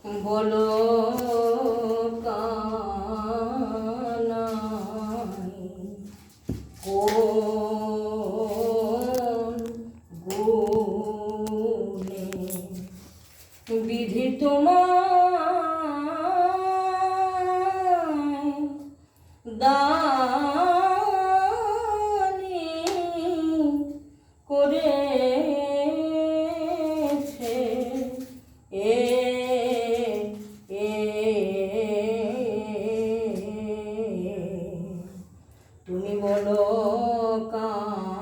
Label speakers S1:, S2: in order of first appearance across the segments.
S1: বলো কানাই কোন গুণে বিধি তোমায় দানি করেছে তুমি বলো কানাই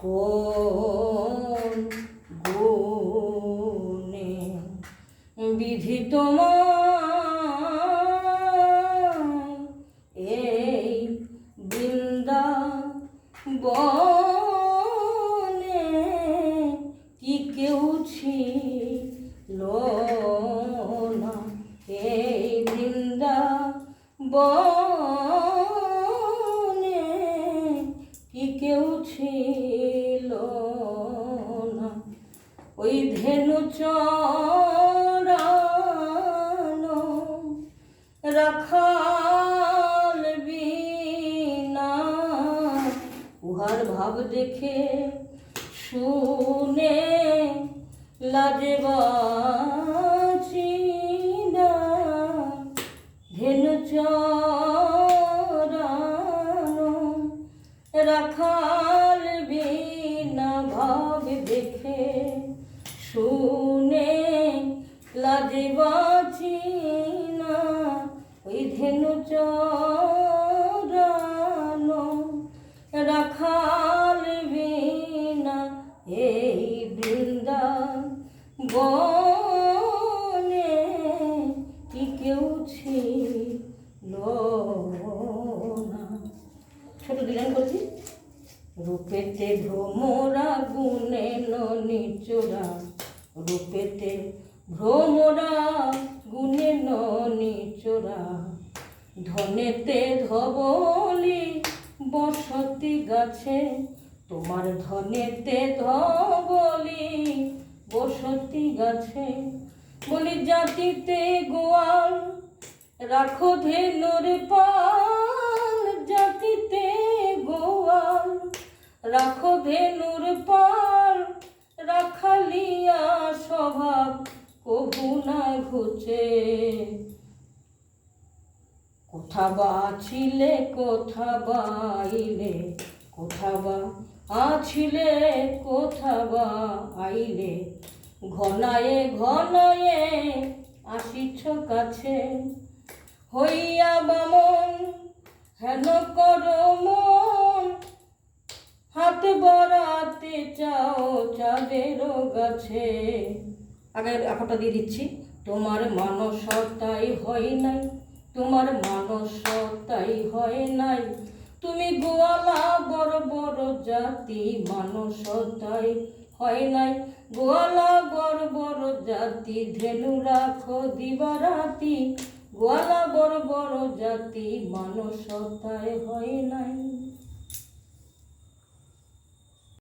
S1: কোন গুণে বিধি তোমায় এই বৃন্দাবনে কি কেউ ছিল না, এই বৃন্দাবনে কি কেউ ছিল না। ওই ধেনু চরানো রাখাল বিনা, উহার ভাব দেখে শুনে লাজে বাঁচি না। ধেনু চরানো রাখাল বিনা, ভাব দেখে শুনে লাজে বাঁচি না। ওই ধেনু চরানো রাখাল বিনা, এই বৃন্দাবনে কি কেউ ছিল না। ছোট দিলেন করছি। রূপেতে ভ্রমরা গুণে নিচোরা, রূপেতে ভ্রমরা গুণে নিচোরা, ধনেতে ধবলি বসতি গাছে, তোমার ধনেতে ধবলি বসতি গাছে। বলি জাতিতে গোয়াল রাখো ধেনুর পাল, জাতিতে গোয়াল রাখো ধেনুর পাল, রাখালিয়া স্বভাব কভু না ঘুচে। কোথা বা ছিলে কোথা বা আইলে, কোথা বা আছিলে কোথা বা আইলে, ঘনায়ে ঘনায়ে আসিছ কাছে। হইয়া বামন হেন কর মন, হাত বাড়াতে চাও চাঁদের গাছে। আগে একটা দিয়ে দিচ্ছি। তোমার মানসতাই হয় নাই, তোমার মানসতাই হয় নাই, তুমি গোয়ালা বড় বড় জাতি, মানসতাই হয় নাই। গোয়ালা বড় বড় জাতি, ধেনু রাখো দিবারাতি, গোয়ালা বড় বড় জাতি, মানসতাই হয় নাই।